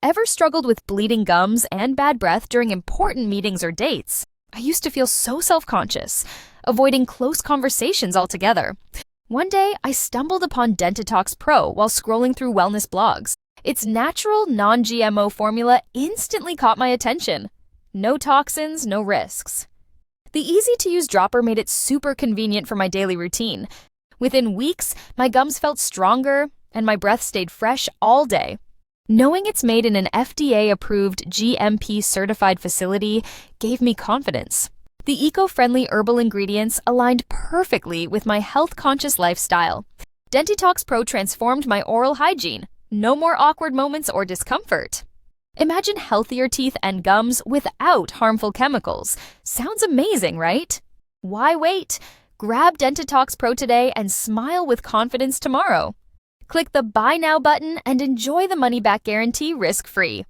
Ever struggled with bleeding gums and bad breath during important meetings or dates? I used to feel so self-conscious, avoiding close conversations altogether. One day, I stumbled upon Dentitox Pro while scrolling through wellness blogs. Its natural, non-GMO formula instantly caught my attention. No toxins, no risks. The easy-to-use dropper made it super convenient for my daily routine. Within weeks, my gums felt stronger, and my breath stayed fresh all day. Knowing it's made in an FDA-approved, GMP-certified facility gave me confidence. The eco-friendly herbal ingredients aligned perfectly with my health-conscious lifestyle. Dentitox Pro transformed my oral hygiene. No more awkward moments or discomfort. Imagine healthier teeth and gums without harmful chemicals. Sounds amazing, right? Why wait? Grab Dentitox Pro today and smile with confidence tomorrow. Click the Buy Now button and enjoy the money-back guarantee risk-free.